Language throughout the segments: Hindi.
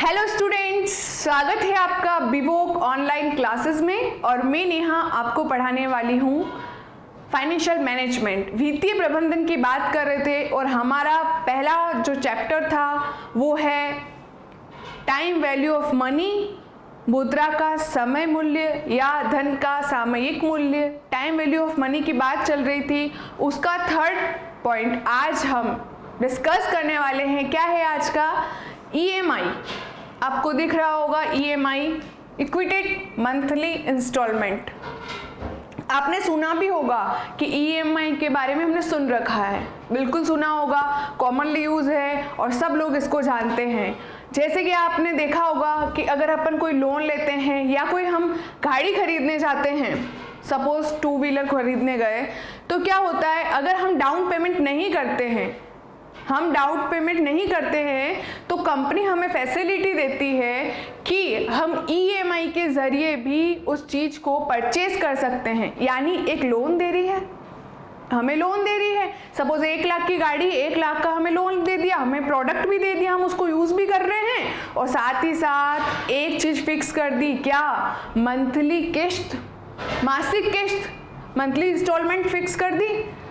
हेलो स्टूडेंट्स, स्वागत है आपका बीवोक ऑनलाइन क्लासेस में। और मैं नेहा आपको पढ़ाने वाली हूँ फाइनेंशियल मैनेजमेंट, वित्तीय प्रबंधन की बात कर रहे थे। और हमारा पहला जो चैप्टर था वो है टाइम वैल्यू ऑफ मनी, मुद्रा का समय मूल्य या धन का सामयिक मूल्य। टाइम वैल्यू ऑफ मनी की बात चल रही थी, उसका थर्ड पॉइंट आज हम डिस्कस करने वाले हैं। क्या है आज का? EMI। आपको दिख रहा होगा EMI, इक्विटेड मंथली इंस्टॉलमेंट। आपने सुना भी होगा कि EMI के बारे में हमने सुन रखा है, बिल्कुल सुना होगा, कॉमनली यूज है और सब लोग इसको जानते हैं। जैसे कि आपने देखा होगा कि अगर अपन कोई लोन लेते हैं या कोई हम गाड़ी खरीदने जाते हैं, सपोज 2 व्हीलर खरीदने गए, तो क्या होता है, अगर हम डाउन पेमेंट नहीं करते हैं तो कंपनी हमें फैसिलिटी देती है कि हम EMI के जरिए भी उस चीज को परचेज कर सकते हैं। यानी एक लोन दे रही है, हमें लोन दे रही है। सपोज 1 लाख की गाड़ी, 1 लाख का हमें लोन दे दिया, हमें प्रोडक्ट भी दे दिया, हम उसको यूज भी कर रहे हैं और साथ ही साथ एक चीज फिक्स कर दी, क्या? मंथली किस्त, मासिक किस्त, मंथली इंस्टॉलमेंट फिक्स कर दी,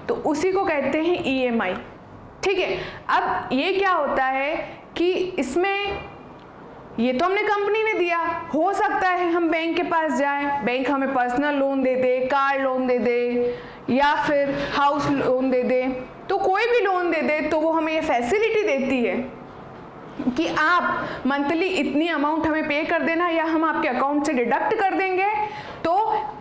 तो उसी को कहते हैं EMI। ठीक है। अब ये क्या होता है कि इसमें ये तो हमने कंपनी ने दिया, हो सकता है हम बैंक के पास जाएं, बैंक हमें पर्सनल लोन दे दे, कार लोन दे दे या फिर हाउस लोन दे दे, तो कोई भी लोन दे दे तो वो हमें ये फैसिलिटी देती है कि आप मंथली इतनी अमाउंट हमें पे कर देना या हम आपके अकाउंट से डिडक्ट कर देंगे, तो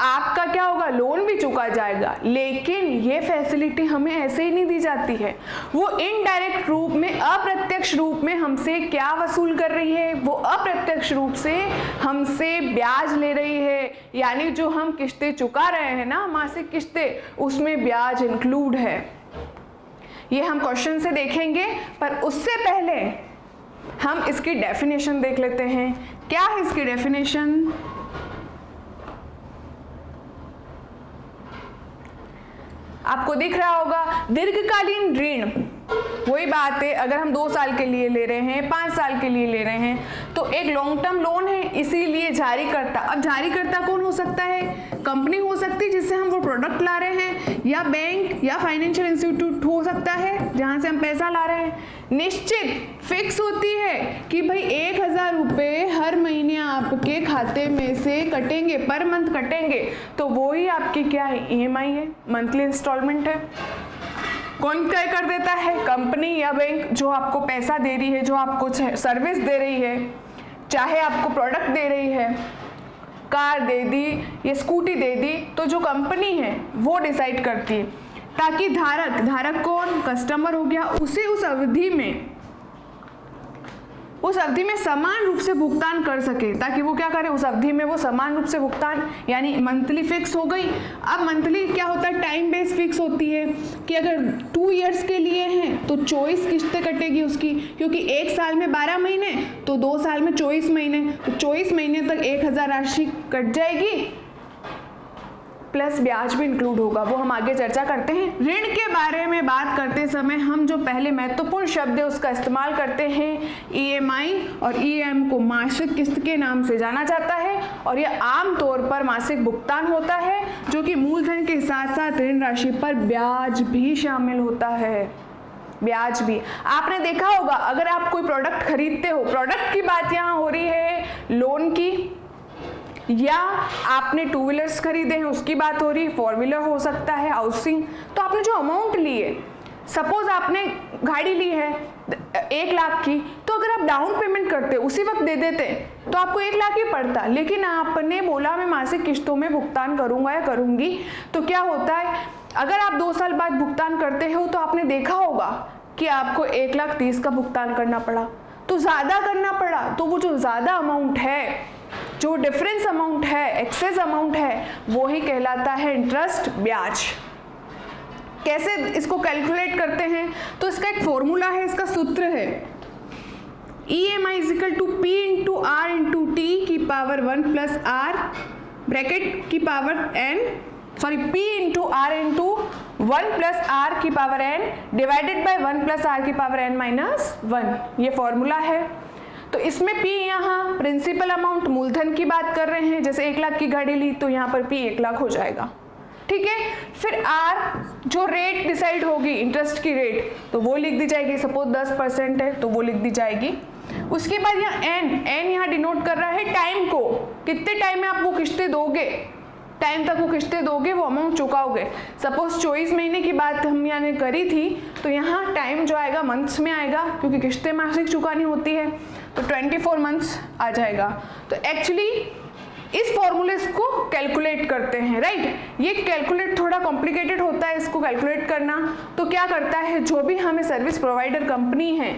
आपका क्या होगा, लोन भी चुका जाएगा। लेकिन ये फैसिलिटी हमें ऐसे ही नहीं दी जाती है, वो इनडायरेक्ट रूप में, अप्रत्यक्ष रूप में हमसे क्या वसूल कर रही है, वो अप्रत्यक्ष रूप से हमसे ब्याज ले रही है। यानी जो हम किस्तें चुका रहे हैं ना, मासिक किस्तें, उसमें ब्याज इंक्लूड है। ये हम क्वेश्चन से देखेंगे, पर उससे पहले हम इसकी डेफिनेशन देख लेते हैं। क्या है इसकी डेफिनेशन? आपको दिख रहा होगा, दीर्घकालीन ऋण, वही बात है, अगर हम 2 साल के लिए ले रहे हैं, 5 साल के लिए ले रहे हैं, तो एक लॉन्ग टर्म लोन है, इसीलिए जारीकर्ता। अब जारीकर्ता कौन हो सकता है? कंपनी हो सकती है जिससे हम वो प्रोडक्ट ला रहे हैं, या बैंक या फाइनेंशियल इंस्टीट्यूट हो सकता है जहां से हम पैसा ला रहे हैं। निश्चित फिक्स होती है कि भाई 1000 रुपये हर महीने आपके खाते में से कटेंगे, पर मंथ कटेंगे, तो वो ही आपकी क्या है? EMI है, मंथली इंस्टॉलमेंट है। कौन तय कर देता है? कंपनी या बैंक, जो आपको पैसा दे रही है, जो आपको सर्विस दे रही है, चाहे आपको प्रोडक्ट दे रही है, कार दे दी या स्कूटी दे दी, तो जो कंपनी है वो डिसाइड करती है, ताकि धारक कौन? कस्टमर हो गया, उसे उस अवधि में समान रूप से भुगतान कर सके, ताकि वो क्या करे, उस अवधि में वो समान रूप से भुगतान, यानी मंथली फिक्स हो गई। अब मंथली क्या होता है? टाइम बेस फिक्स होती है कि अगर 2 इयर्स के लिए हैं तो 24 किस्तें कटेगी उसकी, क्योंकि 1 साल में 12 महीने, तो 2 साल में 24 महीने, तो 24 महीने तक 1000 राशि कट जाएगी, प्लस ब्याज भी इंक्लूड होगा, वो हम आगे चर्चा करते हैं। ऋण के बारे में बात करते समय हम जो पहले महत्वपूर्ण शब्द है उसका इस्तेमाल करते हैं EMI, और EM को मासिक किस्त के नाम से जाना जाता है, और यह आम तौर पर मासिक भुगतान होता है, जो कि मूलधन के साथ साथ ऋण राशि पर ब्याज भी शामिल होता है। ब्याज भी आपने देखा होगा, अगर आप कोई प्रोडक्ट खरीदते हो, प्रोडक्ट की बात यहाँ हो रही है, लोन की, या आपने 2 व्हीलर्स खरीदे हैं उसकी बात हो रही है, 4 व्हीलर हो सकता है, हाउसिंग, तो आपने जो अमाउंट ली है, सपोज आपने गाड़ी ली है 1 लाख की, तो अगर आप डाउन पेमेंट करते, उसी वक्त दे देते, तो आपको 1 लाख ही पड़ता। लेकिन आपने बोला मैं मासिक किस्तों में भुगतान करूंगा या करूंगी, तो क्या होता है, अगर आप 2 साल बाद भुगतान करते हो तो आपने देखा होगा कि आपको 1,30,000 का भुगतान करना पड़ा, तो ज्यादा करना पड़ा। तो वो जो ज्यादा अमाउंट है, जो डिफरेंस अमाउंट है, एक्सेस अमाउंट है, वो ही कहलाता है इंटरेस्ट, ब्याज। कैसे इसको कैलकुलेट करते हैं? तो इसका एक फॉर्मूला है, इसका सूत्र है EMI = P × R × T की पावर 1 + R ब्रैकेट की power N, sorry P × R × 1 + R की power N divided by 1 + R की पावर N - 1, ये फॉर्मूला है। तो इसमें P यहाँ प्रिंसिपल अमाउंट मूलधन की बात कर रहे हैं, जैसे 1 लाख की गाड़ी ली तो यहाँ पर P 1 लाख हो जाएगा, ठीक है। फिर R जो रेट डिसाइड होगी इंटरेस्ट की रेट, तो वो लिख दी जाएगी, सपोज 10% है तो वो लिख दी जाएगी। उसके बाद यहाँ N यहाँ डिनोट कर रहा है टाइम को, कितने टाइम में आप वो किस्तें दोगे, टाइम तक वो किस्तें दोगे, वो अमाउंट चुकाओगे। सपोज 24 महीने की बात हम यहाँ करी थी, तो यहाँ टाइम जो आएगा मंथ्स में आएगा, क्योंकि किस्तें मासिक चुकानी होती है, तो 24 मंथ्स आ जाएगा। तो एक्चुअली इस फॉर्मूले को कैलकुलेट करते हैं, राइट। ये कैलकुलेट थोड़ा कॉम्प्लिकेटेड होता है इसको कैलकुलेट करना। तो क्या करता है, जो भी हमें सर्विस प्रोवाइडर कंपनी है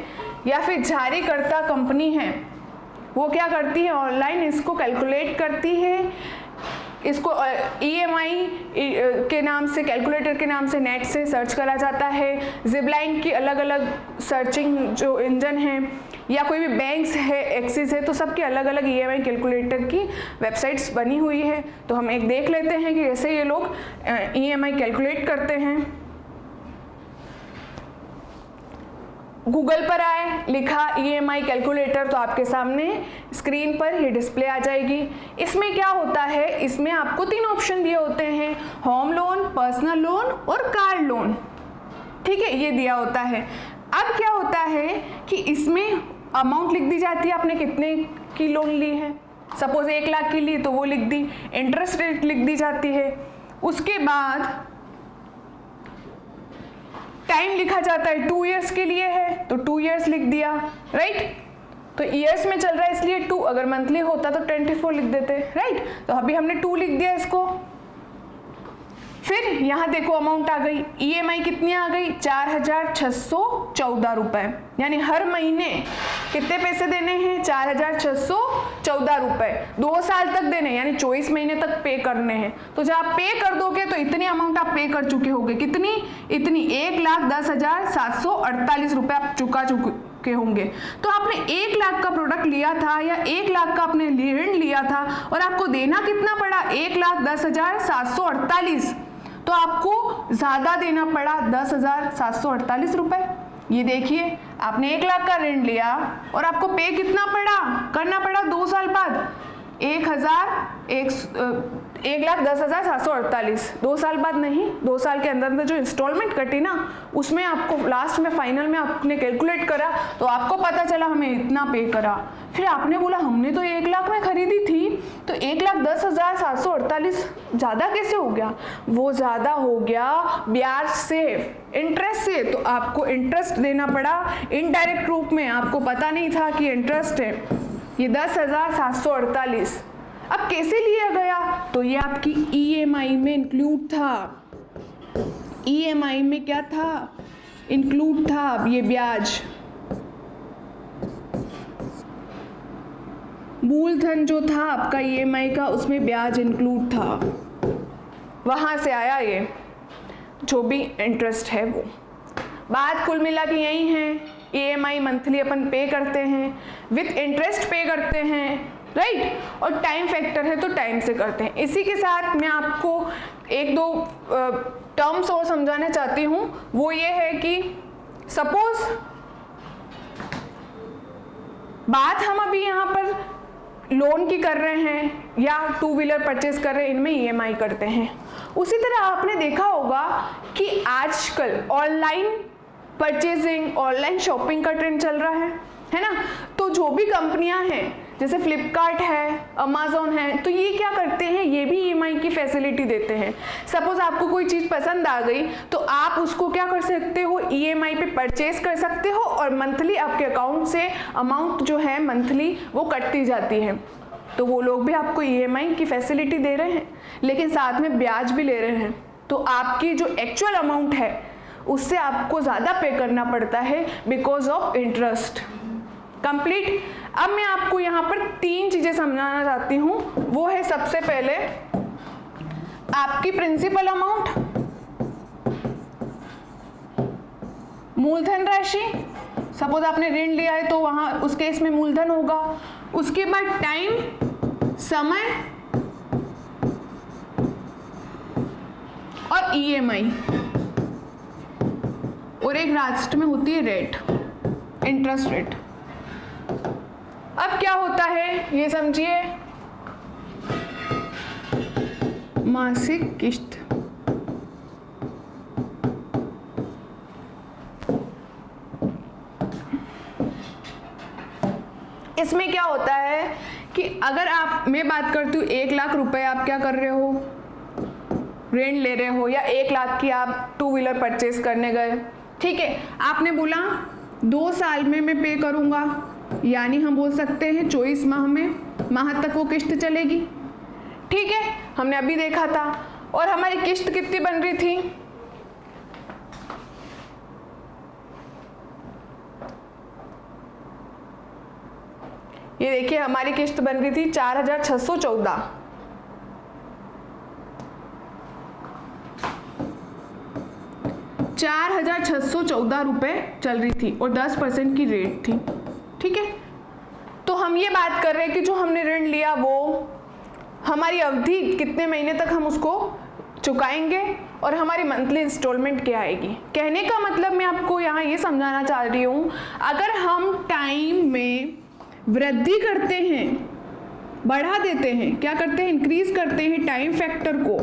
या फिर जारीकर्ता कंपनी है, वो क्या करती है, ऑनलाइन इसको कैलकुलेट करती है। इसको EMI के नाम से, कैलकुलेटर के नाम से नेट से सर्च करा जाता है। ज़िबलाइन की अलग अलग सर्चिंग जो इंजन है, या कोई भी बैंक्स है, एक्सिस है, तो सबके अलग अलग EMI कैलकुलेटर की वेबसाइट्स बनी हुई है। तो हम एक देख लेते हैं कि कैसे ये लोग EMI कैलकुलेट करते हैं। गूगल पर आए, लिखा EMI कैलकुलेटर, तो आपके सामने स्क्रीन पर ये डिस्प्ले आ जाएगी। इसमें क्या होता है, इसमें आपको 3 ऑप्शन दिए होते हैं, होम लोन, पर्सनल लोन और कार लोन, ठीक है, ये दिया होता है। अब क्या होता है कि इसमें अमाउंट लिख दी जाती है, आपने कितने की लोन ली है। सपोज 1 लाख की ली तो वो लिख दी, इंटरेस्ट रेट लिख दी जाती है। उसके बाद टाइम लिखा जाता है, 2 इयर्स के लिए है तो 2 इयर्स लिख दिया, राइट। तो इयर्स में चल रहा है इसलिए 2, अगर मंथली होता तो 24 लिख देते, राइट। तो अभी हमने 2 लिख दिया इसको। फिर यहाँ देखो अमाउंट आ गई, EMI कितनी आ गई, 4,614 रुपए, यानी हर महीने कितने पैसे देने हैं, 4,614 रुपए, 2 साल तक देने, यानी 24 महीने तक पे करने हैं। तो जब आप पे कर दोगे तो इतनी अमाउंट आप पे कर चुके होंगे, कितनी, इतनी 1,10,748 रुपए आप चुका चुके होंगे। तो आपने 1 लाख का प्रोडक्ट लिया था या 1 लाख का आपने ऋण लिया था और आपको देना कितना पड़ा, 1,10,748, तो आपको ज्यादा देना पड़ा 10,748 रुपए। ये देखिए आपने 1 लाख का ऋण लिया और आपको पे कितना पड़ा, करना पड़ा 2 साल बाद 1,10,748, 2 साल बाद नहीं, 2 साल के अंदर अंदर जो इंस्टॉलमेंट कटी ना, उसमें आपको लास्ट में फाइनल में आपने कैलकुलेट करा तो आपको पता चला हमें इतना पे करा। फिर आपने बोला हमने तो 1 लाख में खरीदी थी, तो 1,10,748 ज़्यादा कैसे हो गया, वो ज़्यादा हो गया ब्याज से, इंटरेस्ट से। तो आपको इंटरेस्ट देना पड़ा इनडायरेक्ट रूप में, आपको पता नहीं था कि इंटरेस्ट है, ये 10,748। अब कैसे लिया गया, तो ये आपकी EMI में इंक्लूड था, EMI में क्या था, इंक्लूड था। अब ये ब्याज, मूलधन जो था आपका EMI का, उसमें ब्याज इंक्लूड था, वहां से आया ये जो भी इंटरेस्ट है वो। बात कुल मिला के यही है, EMI मंथली अपन पे करते हैं, विथ इंटरेस्ट पे करते हैं, राइट। और टाइम फैक्टर है तो टाइम से करते हैं। इसी के साथ मैं आपको 1-2 टर्म्स और समझाना चाहती हूँ। वो ये है कि सपोज बात हम अभी यहाँ पर लोन की कर रहे हैं या 2 व्हीलर परचेज कर रहे हैं, इनमें EMI करते हैं। उसी तरह आपने देखा होगा कि आजकल ऑनलाइन परचेजिंग, ऑनलाइन शॉपिंग का ट्रेंड चल रहा है ना। तो जो भी कंपनियां हैं जैसे फ्लिपकार्ट है, अमेज़न है, तो ये क्या करते हैं, ये भी EMI की फैसिलिटी देते हैं। सपोज आपको कोई चीज़ पसंद आ गई तो आप उसको क्या कर सकते हो, EMI पे परचेज कर सकते हो और मंथली आपके अकाउंट से अमाउंट जो है मंथली वो कटती जाती है। तो वो लोग भी आपको EMI की फैसिलिटी दे रहे हैं, लेकिन साथ में ब्याज भी ले रहे हैं। तो आपकी जो एक्चुअल अमाउंट है उससे आपको ज़्यादा पे करना पड़ता है बिकॉज ऑफ इंटरेस्ट। कंप्लीट। अब मैं आपको यहाँ पर 3 चीज़ें समझाना चाहती हूँ। वो है सबसे पहले आपकी प्रिंसिपल अमाउंट, मूलधन राशि, सपोज आपने ऋण लिया है तो वहाँ उस केस में मूलधन होगा। उसके बाद टाइम, समय और EMI, और एक लास्ट में होती है रेट, इंटरेस्ट रेट। अब क्या होता है ये समझिए, मासिक किस्त। इसमें क्या होता है कि अगर आप, मैं बात करती हूँ 1 लाख रुपए आप क्या कर रहे हो, ऋण ले रहे हो, या 1 लाख की आप 2 व्हीलर परचेज करने गए, ठीक है, आपने बोला 2 साल में मैं पे करूँगा, यानी हम बोल सकते हैं 24 माह तक वो किस्त चलेगी, ठीक है, हमने अभी देखा था। और हमारी किस्त कितनी बन रही थी, ये देखिए हमारी किस्त बन रही थी 4614, 4614 रुपए चल रही थी और 10% की रेट थी, ठीक है। तो हम ये बात कर रहे हैं कि जो हमने ऋण लिया वो हमारी अवधि कितने महीने तक हम उसको चुकाएंगे और हमारी मंथली इंस्टॉलमेंट क्या आएगी। कहने का मतलब मैं आपको यहाँ ये समझाना चाह रही हूँ, अगर हम टाइम में वृद्धि करते हैं, बढ़ा देते हैं, क्या करते हैं, इंक्रीज करते हैं टाइम फैक्टर को,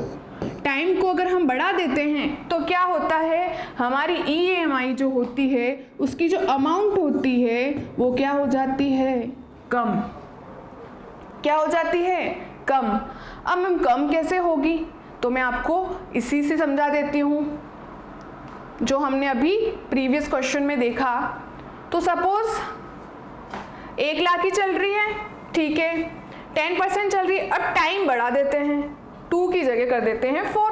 टाइम को अगर हम बढ़ा देते हैं तो क्या होता है, हमारी EMI जो होती है उसकी जो अमाउंट होती है वो क्या हो जाती है, कम। क्या हो जाती है, कम। अब मैम कम कैसे होगी, तो मैं आपको इसी से समझा देती हूँ जो हमने अभी प्रीवियस क्वेश्चन में देखा। तो सपोज 1 लाख ही चल रही है, ठीक है, 10% चल रही है, अब टाइम बढ़ा देते हैं, 2 की जगह कर देते हैं 4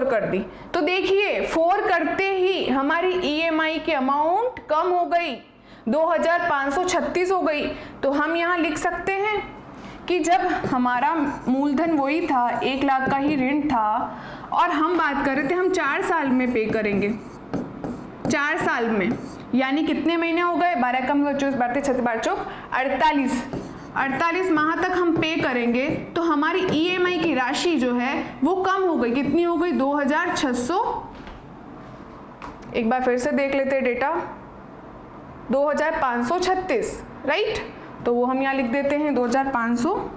कर दी। तो देखिए 4 करते ही हमारी EMI की अमाउंट कम हो गई, 2536 हो गई। तो हम यहाँ लिख सकते हैं कि जब हमारा मूलधन वही था, 1 लाख का ही ऋण था, और हम बात कर रहे थे हम 4 साल में पे करेंगे, 4 साल में, यानी कितने महीने हो गए, 12 कम 24 12 36 12 चौक 48 माह तक हम पे करेंगे, तो हमारी EMI की राशि जो है वो कम हो गई। कितनी हो गई, 2600, एक बार फिर से देख लेते हैं डेटा, 2536, राइट। तो वो हम यहाँ लिख देते हैं 2500,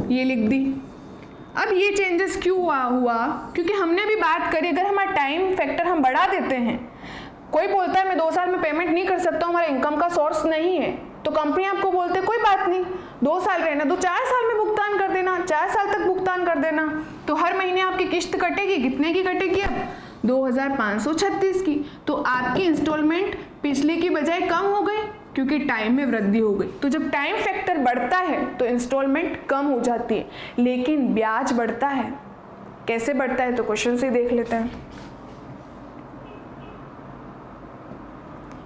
ये लिख दी। अब ये चेंजेस क्यों हुआ, क्योंकि हमने भी बात करी अगर हमारा टाइम फैक्टर हम बढ़ा देते हैं, कोई बोलता है मैं 2 साल में पेमेंट नहीं कर सकता हूँ, हमारा इनकम का सोर्स नहीं है, तो कंपनी आपको बोलते है कोई बात नहीं, 2 साल रहना तो 4 साल में भुगतान कर देना, 4 साल तक भुगतान कर देना। तो हर महीने आपकी किस्त कटेगी, कितने की कटेगी, अब 2536 की। तो आपकी इंस्टॉलमेंट पिछले की बजाय कम हो गई क्योंकि टाइम में वृद्धि हो गई। तो जब टाइम फैक्टर बढ़ता है तो इंस्टॉलमेंट कम हो जाती है, लेकिन ब्याज बढ़ता है। कैसे बढ़ता है, तो क्वेश्चन से देख लेते हैं।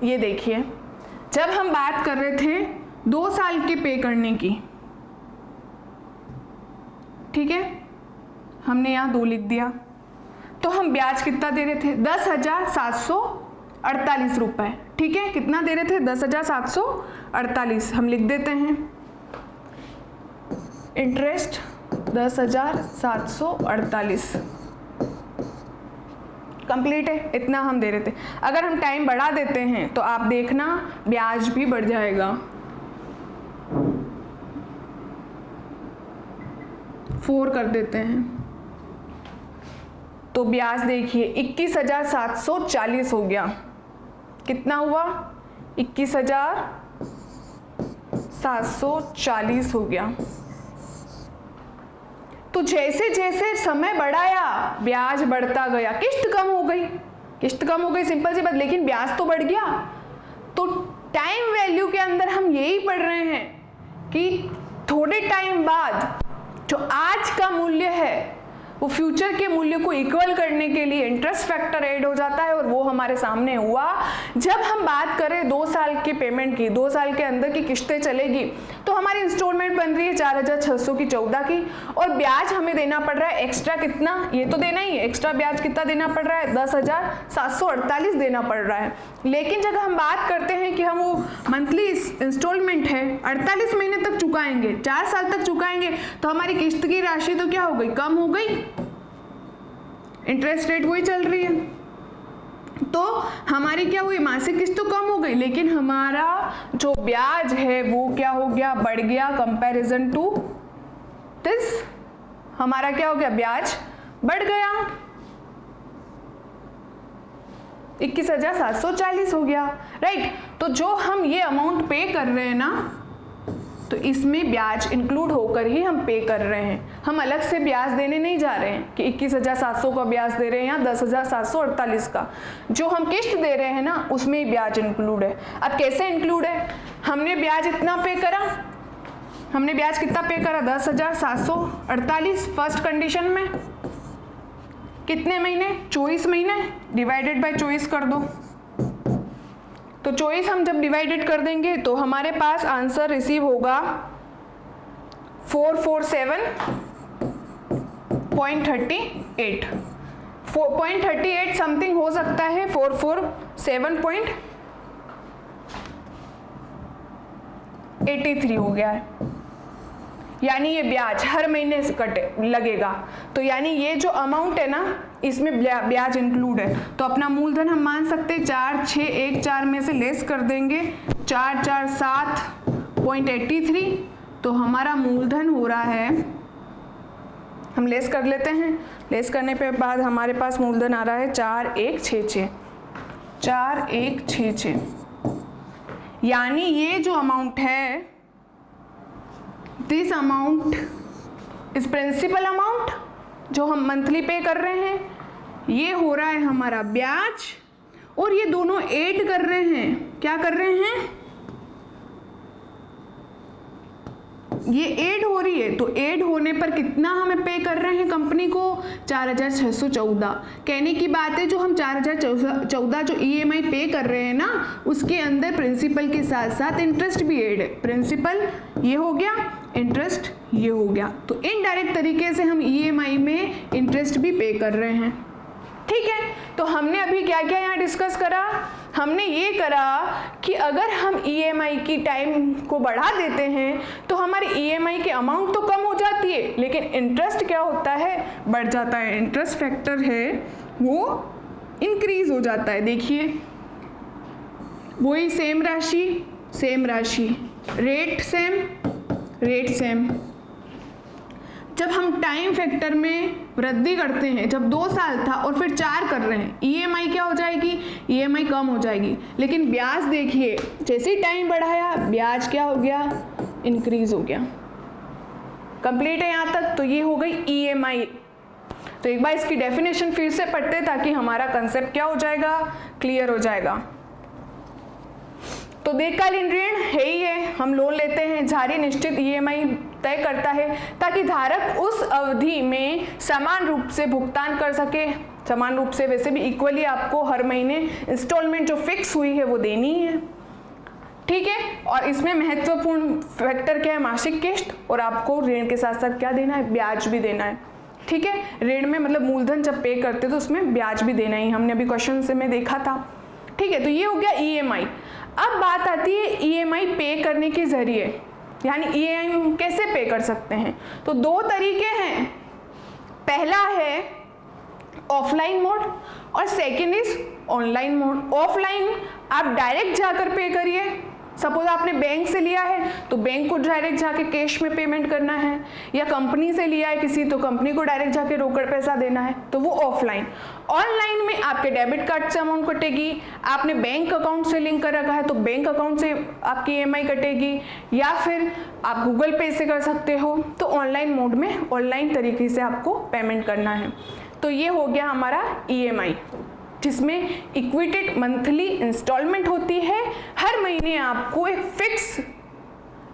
ये देखिए, जब हम बात कर रहे थे 2 साल के पे करने की, ठीक है, हमने यहाँ 2 लिख दिया, तो हम ब्याज कितना दे रहे थे, 10,748 रुपए, ठीक है, कितना दे रहे थे, 10,748, हम लिख देते हैं इंटरेस्ट 10,748, कंप्लीट है, इतना हम दे रहे थे। अगर हम टाइम बढ़ा देते हैं तो आप देखना ब्याज भी बढ़ जाएगा, 4 कर देते हैं, तो ब्याज देखिए 21,740 हो गया। कितना हुआ, 21,740 हो गया। तो जैसे जैसे समय बढ़ाया ब्याज बढ़ता गया, किस्त कम हो गई, सिंपल सी बात, लेकिन ब्याज तो बढ़ गया। तो टाइम वैल्यू के अंदर हम यही पढ़ रहे हैं कि थोड़े टाइम बाद जो आज का मूल्य है वो फ्यूचर के मूल्य को इक्वल करने के लिए इंटरेस्ट फैक्टर ऐड हो जाता है, और वो हमारे सामने हुआ। जब हम बात करें 2 साल की पेमेंट की, 2 साल के अंदर की किस्तें चलेगी, तो हमारी इंस्टॉलमेंट बन रही है 4,600 की 14 की, और ब्याज हमें देना पड़ रहा है एक्स्ट्रा कितना, ये तो देना ही है, एक्स्ट्रा ब्याज कितना देना पड़ रहा है, 10,748 देना पड़ रहा है। लेकिन जब हम बात करते हैं कि हम वो मंथली इंस्टॉलमेंट है 48 महीने तक चुकाएंगे, 4 साल तक चुकाएंगे, तो हमारी किस्त की राशि तो क्या हो गई, कम हो गई, इंटरेस्ट रेट वही चल रही है, तो हमारी क्या हुई, मासिक किस्त तो कम हो गई, लेकिन हमारा जो ब्याज है वो क्या हो गया, बढ़ गया कंपैरिजन टू दिस, हमारा क्या हो गया, ब्याज बढ़ गया, 21,740 हो गया, राइट। तो जो हम ये अमाउंट पे कर रहे हैं ना, तो इसमें ब्याज इंक्लूड होकर ही हम पे कर रहे हैं, हम अलग से ब्याज देने नहीं जा रहे हैं कि 21,700 का ब्याज दे रहे हैं या 10,748 का, जो हम किस्त दे रहे हैं ना उसमें ही ब्याज इंक्लूड है। अब कैसे इंक्लूड है, हमने ब्याज इतना पे करा, हमने ब्याज कितना पे करा, 10,748 फर्स्ट कंडीशन में, कितने महीने, 24 महीने, डिवाइडेड बाय 24 कर दो, तो 24 हम जब डिवाइडेड कर देंगे तो हमारे पास आंसर रिसीव होगा 447.38, 4.38 समथिंग हो सकता है, 447.83 हो गया है, यानी ये ब्याज हर महीने से कटे लगेगा। तो यानी ये जो अमाउंट है ना इसमें ब्याज इंक्लूड है, तो अपना मूलधन हम मान सकते हैं 4,614 में से लेस कर देंगे 447.83, तो हमारा मूलधन हो रहा है, हम लेस कर लेते हैं, लेस करने पे बाद हमारे पास मूलधन आ रहा है 4,166, यानी ये जो अमाउंट है, this amount is principal amount जो हम मंथली पे कर रहे हैं, ये हो रहा है हमारा ब्याज, और ये दोनों ऐड कर रहे हैं, क्या कर रहे हैं, ये ऐड हो रही है, तो ऐड होने पर कितना हमें पे कर रहे हैं कंपनी को, 4,614। कहने की बात है जो हम 4,014 जो EMI पे कर रहे हैं ना उसके अंदर प्रिंसिपल के साथ साथ इंटरेस्ट भी ऐड है, प्रिंसिपल ये हो गया, इंटरेस्ट ये हो गया, तो इनडायरेक्ट तरीके से हम EMI में इंटरेस्ट भी पे कर रहे हैं, ठीक है। तो हमने अभी क्या क्या यहाँ डिस्कस करा, हमने ये करा कि अगर हम EMI की टाइम को बढ़ा देते हैं तो हमारी EMI के अमाउंट तो कम हो जाती है, लेकिन इंटरेस्ट क्या होता है, बढ़ जाता है, इंटरेस्ट फैक्टर है वो इंक्रीज हो जाता है। देखिए वही सेम राशि, रेट सेम, जब हम टाइम फैक्टर में वृद्धि करते हैं, जब 2 साल था और फिर 4 कर रहे हैं, EMI क्या हो जाएगी, EMI कम हो जाएगी, लेकिन ब्याज देखिए जैसे ही टाइम बढ़ाया ब्याज क्या हो गया, इंक्रीज हो गया। कंप्लीट है यहाँ तक, तो ये हो गई EMI। तो एक बार इसकी डेफिनेशन फिर से पढ़ते ताकि हमारा कंसेप्ट क्या हो जाएगा, क्लियर हो जाएगा। तो दीर्घकालीन ऋण है ही है, हम लोन लेते हैं, जारी निश्चित EMI तय करता है ताकि धारक उस अवधि में समान रूप से भुगतान कर सके, समान रूप से वैसे भी इक्वली आपको हर महीने इंस्टॉलमेंट जो फिक्स हुई है वो देनी है, ठीक है। और इसमें महत्वपूर्ण फैक्टर क्या है, मासिक किस्त, और आपको ऋण के साथ साथ क्या देना है, ब्याज भी देना है, ठीक है। ऋण में मतलब मूलधन जब पे करते तो उसमें ब्याज भी देना ही, हमने अभी क्वेश्चन से में देखा था, ठीक है। तो ये हो गया EMI। अब बात आती है EMI पे करने के जरिए, यानी EMI कैसे पे कर सकते हैं, तो 2 तरीके हैं, पहला है ऑफलाइन मोड और second is online mode. Offline आप डायरेक्ट जाकर पे करिए, सपोज आपने बैंक से लिया है तो बैंक को डायरेक्ट जाके कैश में पेमेंट करना है, या कंपनी से लिया है किसी तो कंपनी को डायरेक्ट जाके रोकड़ पैसा देना है, तो वो ऑफलाइन। ऑनलाइन में आपके डेबिट कार्ड से अमाउंट कटेगी, आपने बैंक अकाउंट से लिंक कर रखा है तो बैंक अकाउंट से आपकी EMI कटेगी, या फिर आप गूगल पे से कर सकते हो। तो ऑनलाइन मोड में ऑनलाइन तरीके से आपको पेमेंट करना है। तो ये हो गया हमारा EMI, जिसमें इक्विटेड मंथली इंस्टॉलमेंट होती है, हर महीने आपको एक फिक्स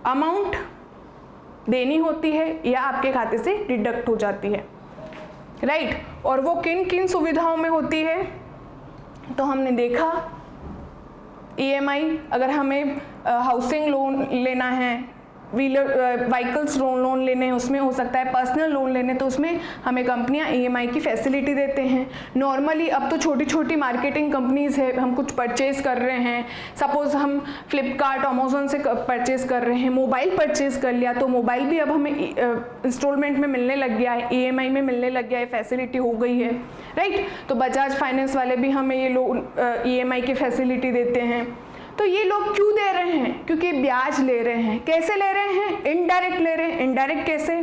अमाउंट देनी होती है या आपके खाते से डिडक्ट हो जाती है, राइट। और वो किन किन सुविधाओं में होती है, तो हमने देखा EMI अगर हमें हाउसिंग लोन लेना है व्हीलर व्हीकल्स लोन लेने हैं उसमें हो सकता है, पर्सनल लोन लेने तो उसमें हमें कंपनियां ईएमआई की फैसिलिटी देते हैं। नॉर्मली अब तो छोटी छोटी मार्केटिंग कंपनीज है, हम कुछ परचेज कर रहे हैं, सपोज हम फ्लिपकार्ट अमेजोन से परचेज कर रहे हैं, मोबाइल परचेज कर लिया तो मोबाइल भी अब हमें इंस्टॉलमेंट में मिलने लग गया है, ईएमआई में मिलने लग गया है, फैसिलिटी हो गई है, राइट। तो बजाज फाइनेंस वाले भी हमें ये लोन ईएमआई की फैसिलिटी देते हैं। तो ये लोग क्यों दे रहे हैं? क्योंकि ब्याज ले रहे हैं। कैसे ले रहे हैं? इनडायरेक्ट ले रहे हैं। इनडायरेक्ट कैसे?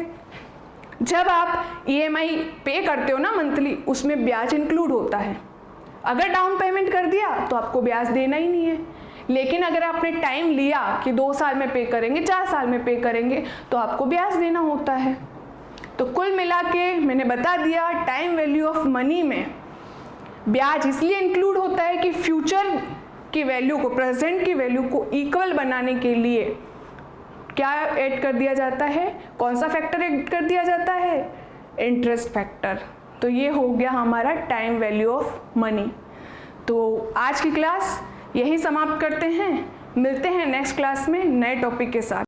जब आप ईएमआई पे करते हो ना मंथली, उसमें ब्याज इंक्लूड होता है। अगर डाउन पेमेंट कर दिया तो आपको ब्याज देना ही नहीं है, लेकिन अगर आपने टाइम लिया कि 2 साल में पे करेंगे, 4 साल में पे करेंगे, तो आपको ब्याज देना होता है। तो कुल मिला के मैंने बता दिया, टाइम वैल्यू ऑफ मनी में ब्याज इसलिए इंक्लूड होता है कि फ्यूचर की वैल्यू को, प्रेजेंट की वैल्यू को इक्वल बनाने के लिए क्या ऐड कर दिया जाता है? कौन सा फैक्टर ऐड कर दिया जाता है? Interest factor. तो ये हो गया हमारा टाइम वैल्यू ऑफ मनी। तो आज की क्लास यही समाप्त करते हैं, मिलते हैं नेक्स्ट क्लास में नए टॉपिक के साथ।